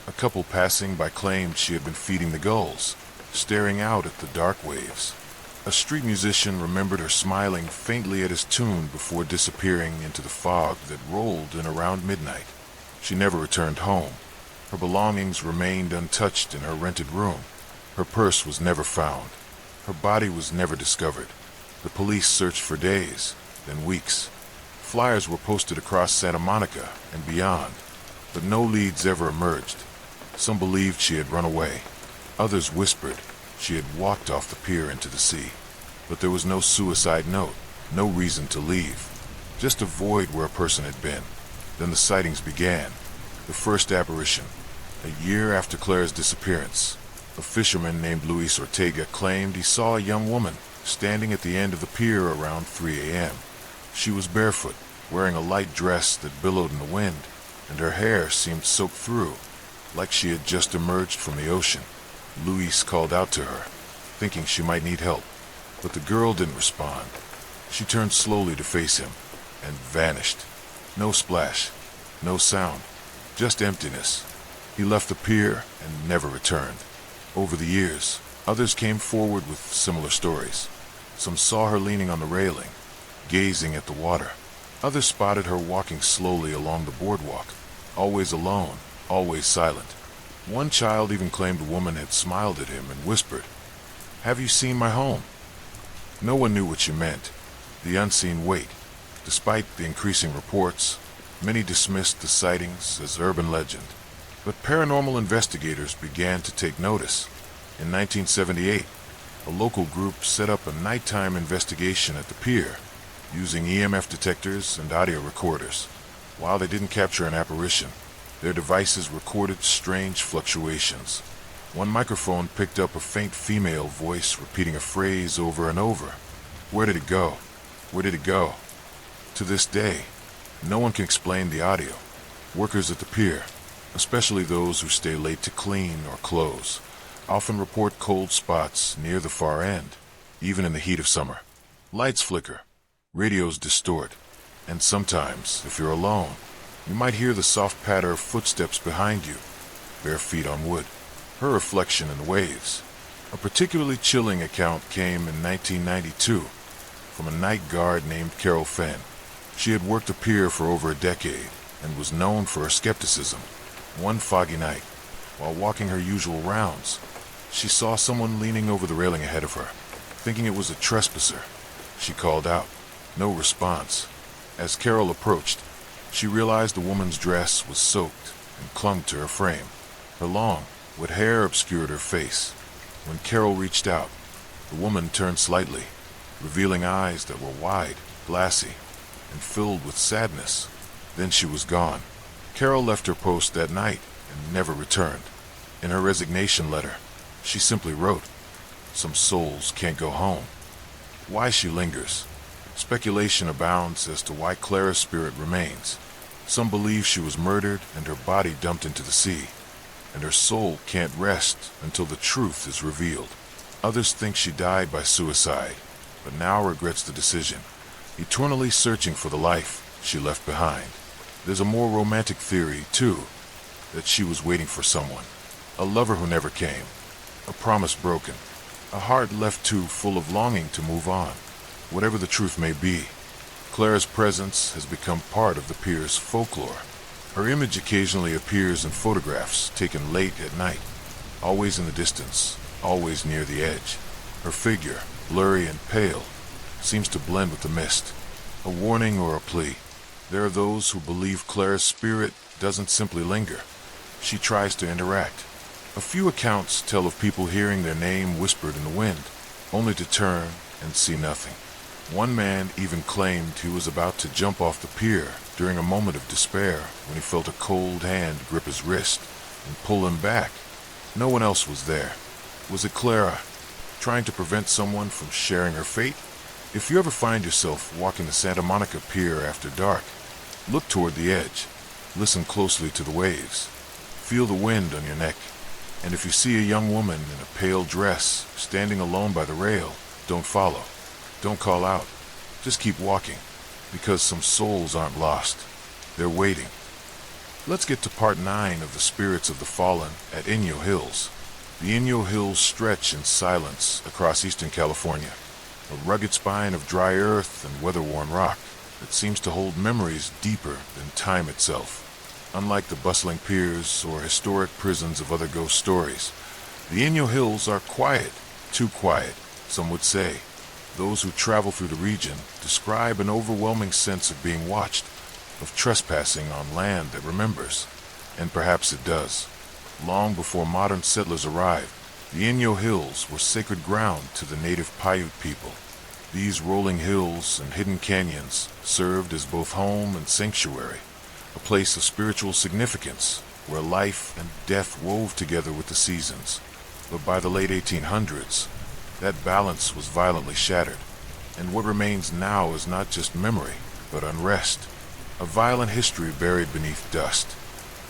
A couple passing by claimed she had been feeding the gulls, staring out at the dark waves. A street musician remembered her smiling faintly at his tune before disappearing into the fog that rolled in around midnight. She never returned home. Her belongings remained untouched in her rented room. Her purse was never found. Her body was never discovered. The police searched for days, then weeks. Flyers were posted across Santa Monica and beyond, but no leads ever emerged. Some believed she had run away. Others whispered she had walked off the pier into the sea. But there was no suicide note, no reason to leave, just a void where a person had been. Then the sightings began. The first apparition. A year after Clara's disappearance, a fisherman named Luis Ortega claimed he saw a young woman standing at the end of the pier around 3 a.m. She was barefoot, wearing a light dress that billowed in the wind, and her hair seemed soaked through, like she had just emerged from the ocean. Luis called out to her, thinking she might need help, but the girl didn't respond. She turned slowly to face him, and vanished. No splash, no sound, just emptiness. He left the pier and never returned. Over the years, others came forward with similar stories. Some saw her leaning on the railing, gazing at the water. Others spotted her walking slowly along the boardwalk, always alone, always silent. One child even claimed a woman had smiled at him and whispered, "Have you seen my home?" No one knew what she meant. The unseen weight. Despite the increasing reports, many dismissed the sightings as urban legend. But paranormal investigators began to take notice. In 1978, a local group set up a nighttime investigation at the pier, using EMF detectors and audio recorders. While they didn't capture an apparition, their devices recorded strange fluctuations. One microphone picked up a faint female voice repeating a phrase over and over. "Where did it go? Where did it go?" To this day, no one can explain the audio. Workers at the pier, especially those who stay late to clean or close, often report cold spots near the far end, even in the heat of summer. Lights flicker, radios distort, and sometimes, if you're alone, you might hear the soft patter of footsteps behind you, bare feet on wood, her reflection in the waves. A particularly chilling account came in 1992 from a night guard named Carol Fenn. She had worked the pier for over a decade and was known for her skepticism. One foggy night, while walking her usual rounds, she saw someone leaning over the railing ahead of her. Thinking it was a trespasser, she called out. No response. As Carol approached, she realized the woman's dress was soaked and clung to her frame. Her long, wet hair obscured her face. When Carol reached out, the woman turned slightly, revealing eyes that were wide, glassy, and filled with sadness. Then she was gone. Carol left her post that night and never returned. In her resignation letter, she simply wrote, "Some souls can't go home." Why she lingers. Speculation abounds as to why Clara's spirit remains. Some believe she was murdered and her body dumped into the sea, and her soul can't rest until the truth is revealed. Others think she died by suicide, but now regrets the decision, eternally searching for the life she left behind. There's a more romantic theory, too, that she was waiting for someone, a lover who never came, a promise broken, a heart left too full of longing to move on. Whatever the truth may be, Clara's presence has become part of the pier's folklore. Her image occasionally appears in photographs taken late at night, always in the distance, always near the edge. Her figure, blurry and pale, seems to blend with the mist, a warning or a plea. There are those who believe Clara's spirit doesn't simply linger. She tries to interact. A few accounts tell of people hearing their name whispered in the wind, only to turn and see nothing. One man even claimed he was about to jump off the pier during a moment of despair when he felt a cold hand grip his wrist and pull him back. No one else was there. Was it Clara, trying to prevent someone from sharing her fate? If you ever find yourself walking the Santa Monica Pier after dark, look toward the edge, listen closely to the waves, feel the wind on your neck, and if you see a young woman in a pale dress standing alone by the rail, don't follow, don't call out, just keep walking, because some souls aren't lost, they're waiting. Let's get to part 9 of the Spirits of the Fallen at Inyo Hills. The Inyo Hills stretch in silence across eastern California, a rugged spine of dry earth and weather-worn rock that seems to hold memories deeper than time itself. Unlike the bustling piers or historic prisons of other ghost stories, the Inyo Hills are quiet, too quiet, some would say. Those who travel through the region describe an overwhelming sense of being watched, of trespassing on land that remembers, and perhaps it does. Long before modern settlers arrived, the Inyo Hills were sacred ground to the native Paiute people. These rolling hills and hidden canyons served as both home and sanctuary, a place of spiritual significance where life and death wove together with the seasons. But by the late 1800s, that balance was violently shattered, and what remains now is not just memory, but unrest, a violent history buried beneath dust.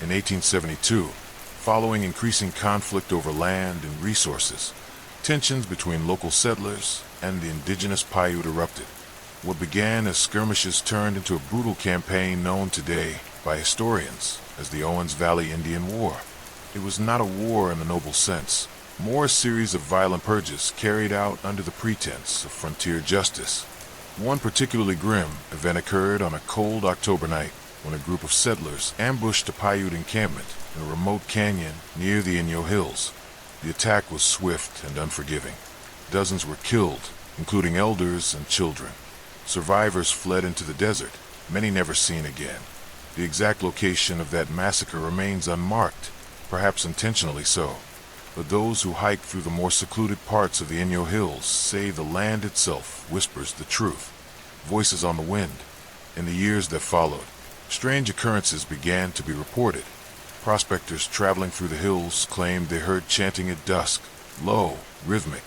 In 1872, following increasing conflict over land and resources, tensions between local settlers and the indigenous Paiute erupted. What began as skirmishes turned into a brutal campaign known today by historians as the Owens Valley Indian War. It was not a war in the noble sense, more a series of violent purges carried out under the pretense of frontier justice. One particularly grim event occurred on a cold October night when a group of settlers ambushed a Paiute encampment in a remote canyon near the Inyo Hills. The attack was swift and unforgiving. Dozens were killed, including elders and children. Survivors fled into the desert, many never seen again. The exact location of that massacre remains unmarked, perhaps intentionally so. But those who hike through the more secluded parts of the Inyo Hills say the land itself whispers the truth. Voices on the wind. In the years that followed, strange occurrences began to be reported. Prospectors traveling through the hills claimed they heard chanting at dusk, low, rhythmic,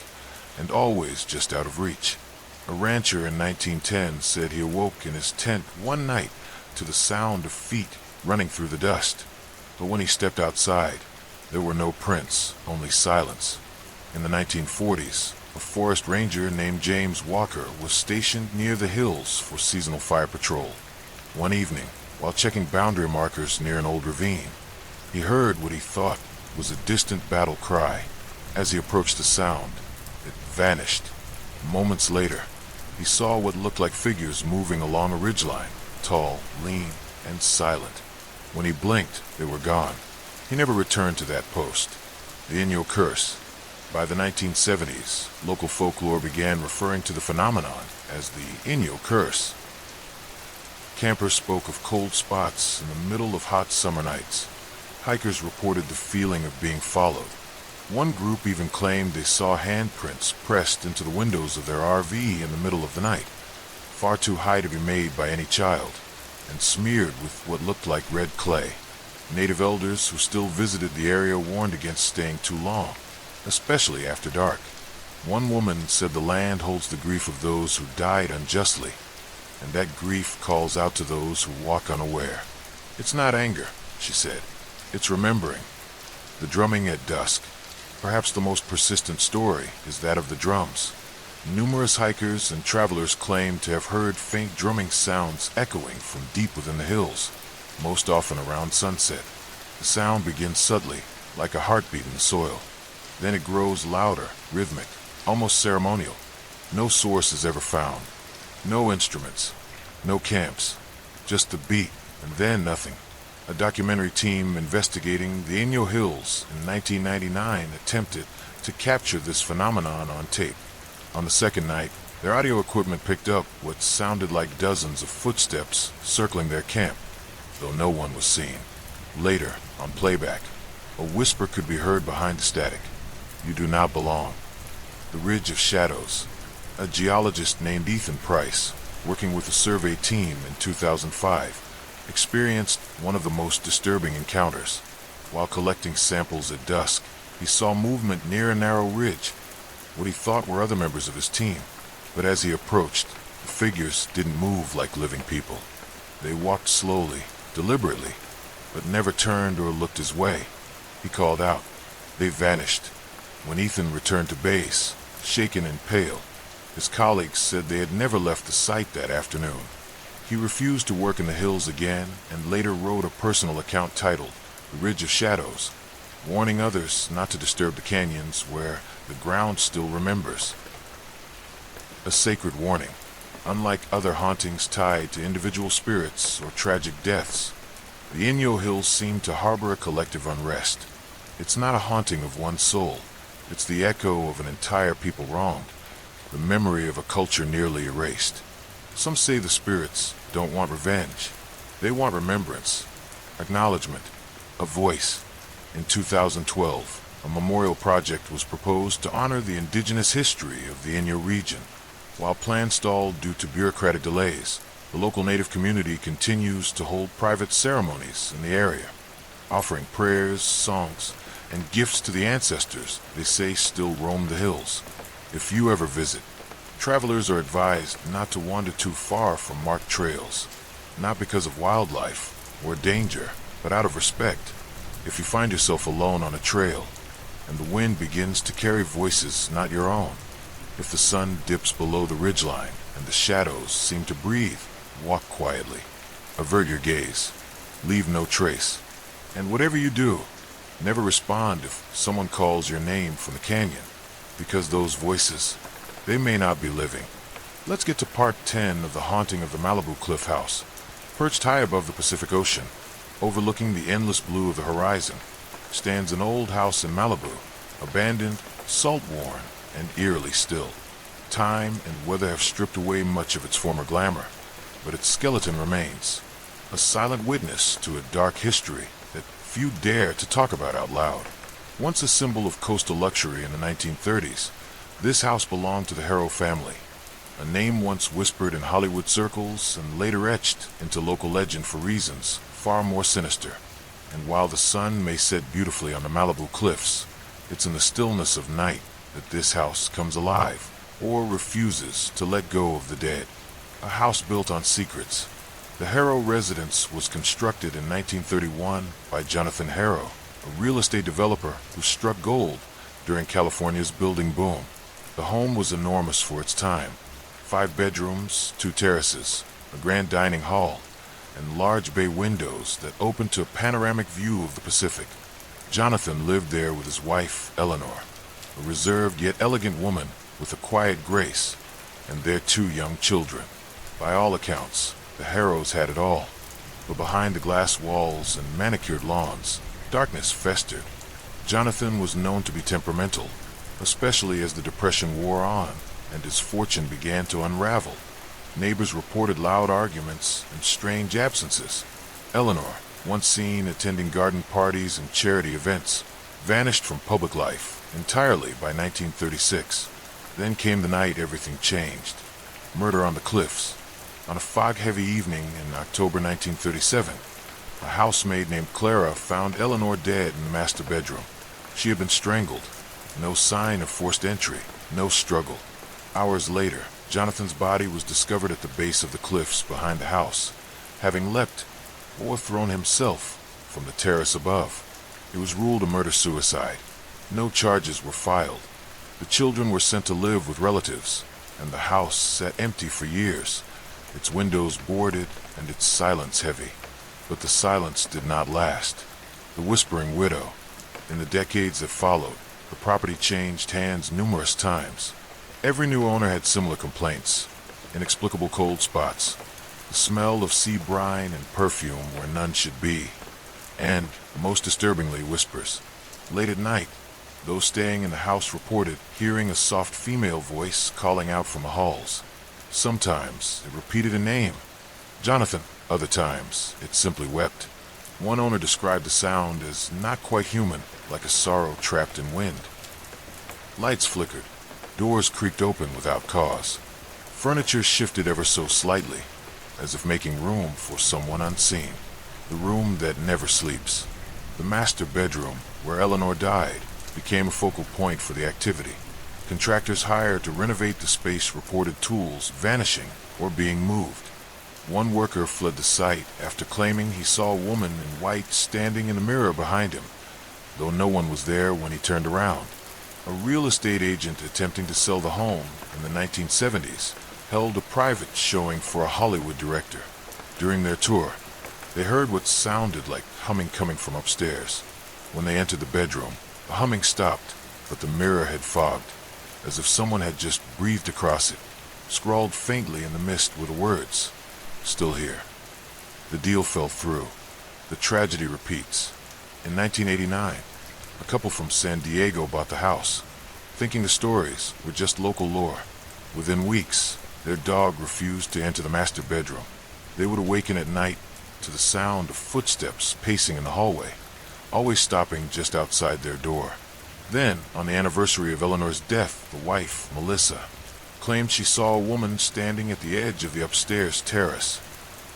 and always just out of reach. A rancher in 1910 said he awoke in his tent one night to the sound of feet running through the dust. But when he stepped outside, there were no prints, only silence. In the 1940s, a forest ranger named James Walker was stationed near the hills for seasonal fire patrol. One evening, while checking boundary markers near an old ravine, he heard what he thought was a distant battle cry. As he approached the sound, it vanished. Moments later, he saw what looked like figures moving along a ridgeline, tall, lean, and silent. When he blinked, they were gone. He never returned to that post. The Inyo Curse. By the 1970s, local folklore began referring to the phenomenon as the Inyo Curse. Campers spoke of cold spots in the middle of hot summer nights. Hikers reported the feeling of being followed. One group even claimed they saw handprints pressed into the windows of their RV in the middle of the night, far too high to be made by any child, and smeared with what looked like red clay. Native elders who still visited the area warned against staying too long, especially after dark. One woman said the land holds the grief of those who died unjustly, and that grief calls out to those who walk unaware. "It's not anger," she said. "It's remembering. The drumming at dusk. Perhaps the most persistent story is that of the drums. Numerous hikers and travelers claim to have heard faint drumming sounds echoing from deep within the hills, most often around sunset. The sound begins subtly, like a heartbeat in the soil. Then it grows louder, rhythmic, almost ceremonial. No source is ever found. No instruments. No camps. Just the beat, and then nothing." A documentary team investigating the Inyo Hills in 1999 attempted to capture this phenomenon on tape. On the second night, their audio equipment picked up what sounded like dozens of footsteps circling their camp, though no one was seen. Later, on playback, a whisper could be heard behind the static. "You do not belong." The Ridge of Shadows. A geologist named Ethan Price, working with a survey team in 2005, experienced one of the most disturbing encounters. While collecting samples at dusk, he saw movement near a narrow ridge, what he thought were other members of his team. But as he approached, the figures didn't move like living people. They walked slowly, deliberately, but never turned or looked his way. He called out. They vanished. When Ethan returned to base, shaken and pale, his colleagues said they had never left the site that afternoon. He refused to work in the hills again and later wrote a personal account titled The Ridge of Shadows, warning others not to disturb the canyons where the ground still remembers. A sacred warning. Unlike other hauntings tied to individual spirits or tragic deaths, the Inyo Hills seem to harbor a collective unrest. It's not a haunting of one soul. It's the echo of an entire people wronged, the memory of a culture nearly erased. Some say the spirits don't want revenge. They want remembrance, acknowledgement, a voice. In 2012, a memorial project was proposed to honor the indigenous history of the Inyo region. While plans stalled due to bureaucratic delays, the local native community continues to hold private ceremonies in the area, offering prayers, songs, and gifts to the ancestors they say still roam the hills. If you ever visit, travelers are advised not to wander too far from marked trails, not because of wildlife or danger, but out of respect. If you find yourself alone on a trail, and the wind begins to carry voices not your own, if the sun dips below the ridgeline and the shadows seem to breathe, walk quietly. Avert your gaze. Leave no trace. And whatever you do, never respond if someone calls your name from the canyon, because those voices, they may not be living. Let's get to part 10 of the haunting of the Malibu Cliff House. Perched high above the Pacific Ocean, overlooking the endless blue of the horizon, stands an old house in Malibu, abandoned, salt-worn, and eerily still. Time and weather have stripped away much of its former glamour, but its skeleton remains, a silent witness to a dark history that few dare to talk about out loud. Once a symbol of coastal luxury in the 1930s, this house belonged to the Harrow family, a name once whispered in Hollywood circles and later etched into local legend for reasons far more sinister. And while the sun may set beautifully on the Malibu cliffs, it's in the stillness of night that this house comes alive, or refuses to let go of the dead. A house built on secrets. The Harrow residence was constructed in 1931 by Jonathan Harrow, a real estate developer who struck gold during California's building boom. The home was enormous for its time. 5 bedrooms, 2 terraces, a grand dining hall, and large bay windows that opened to a panoramic view of the Pacific. Jonathan lived there with his wife, Eleanor, a reserved yet elegant woman with a quiet grace, and their 2 young children. By all accounts, the Harrows had it all, but behind the glass walls and manicured lawns, darkness festered. Jonathan was known to be temperamental, especially as the Depression wore on and his fortune began to unravel. Neighbors reported loud arguments and strange absences. Eleanor, once seen attending garden parties and charity events, vanished from public life entirely by 1936. Then came the night everything changed. Murder on the cliffs. On a fog-heavy evening in October 1937, a housemaid named Clara found Eleanor dead in the master bedroom. She had been strangled. No sign of forced entry, no struggle. Hours later, Jonathan's body was discovered at the base of the cliffs behind the house, having leapt or thrown himself from the terrace above. It was ruled a murder-suicide. No charges were filed. The children were sent to live with relatives, and the house sat empty for years, its windows boarded and its silence heavy. But the silence did not last. The Whispering Widow. In the decades that followed, the property changed hands numerous times. Every new owner had similar complaints: inexplicable cold spots, the smell of sea brine and perfume where none should be, and, most disturbingly, whispers. Late at night, those staying in the house reported hearing a soft female voice calling out from the halls. Sometimes it repeated a name, Jonathan. Other times it simply wept. One owner described the sound as not quite human, like a sorrow trapped in wind. Lights flickered. Doors creaked open without cause. Furniture shifted ever so slightly, as if making room for someone unseen. The room that never sleeps. The master bedroom, where Eleanor died, became a focal point for the activity. Contractors hired to renovate the space reported tools vanishing or being moved. One worker fled the site after claiming he saw a woman in white standing in the mirror behind him, though no one was there when he turned around. A real estate agent attempting to sell the home in the 1970s held a private showing for a Hollywood director. During their tour, they heard what sounded like humming coming from upstairs. When they entered the bedroom, the humming stopped, but the mirror had fogged, as if someone had just breathed across it. Scrawled faintly in the mist were the words, "Still here." The deal fell through. The tragedy repeats. In 1989, a couple from San Diego bought the house, thinking the stories were just local lore. Within weeks, their dog refused to enter the master bedroom. They would awaken at night to the sound of footsteps pacing in the hallway, always stopping just outside their door. Then, on the anniversary of Eleanor's death, the wife, Melissa, claimed she saw a woman standing at the edge of the upstairs terrace,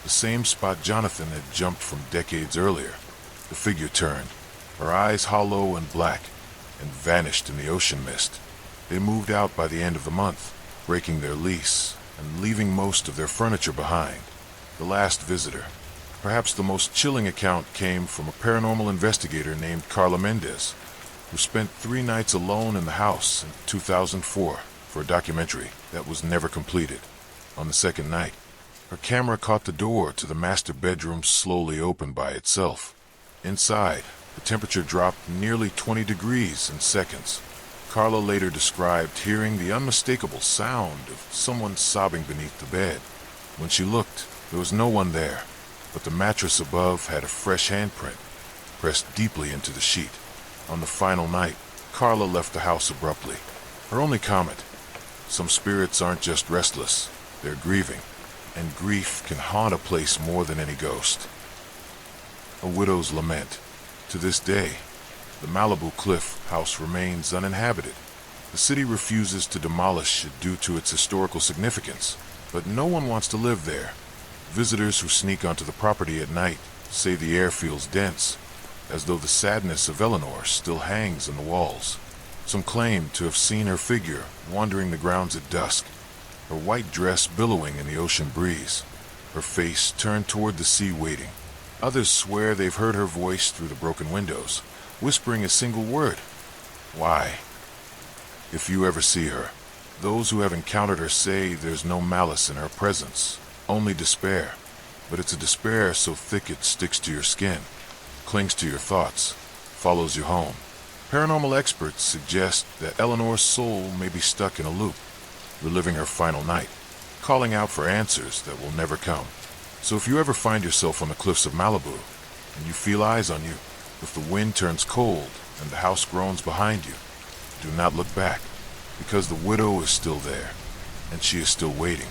the same spot Jonathan had jumped from decades earlier. The figure turned, her eyes hollow and black, and vanished in the ocean mist. They moved out by the end of the month, breaking their lease and leaving most of their furniture behind. The last visitor, perhaps the most chilling account, came from a paranormal investigator named Carla Mendez, who spent 3 nights alone in the house in 2004 for a documentary that was never completed. On the second night, her camera caught the door to the master bedroom slowly open by itself. Inside, the temperature dropped nearly 20 degrees in seconds. Carla later described hearing the unmistakable sound of someone sobbing beneath the bed. When she looked, there was no one there, but the mattress above had a fresh handprint pressed deeply into the sheet. On the final night, Carla left the house abruptly. Her only comment: some spirits aren't just restless, they're grieving, and grief can haunt a place more than any ghost. A widow's lament. To this day, the Malibu Cliff house remains uninhabited. The city refuses to demolish it due to its historical significance, but no one wants to live there. Visitors who sneak onto the property at night say the air feels dense, as though the sadness of Eleanor still hangs in the walls. Some claim to have seen her figure wandering the grounds at dusk, her white dress billowing in the ocean breeze, her face turned toward the sea waiting. Others swear they've heard her voice through the broken windows, whispering a single word: "Why?" If you ever see her, those who have encountered her say there's no malice in her presence, only despair. But it's a despair so thick it sticks to your skin, clings to your thoughts, follows you home. Paranormal experts suggest that Eleanor's soul may be stuck in a loop, reliving her final night, calling out for answers that will never come. So if you ever find yourself on the cliffs of Malibu, and you feel eyes on you, if the wind turns cold and the house groans behind you, do not look back, because the widow is still there, and she is still waiting.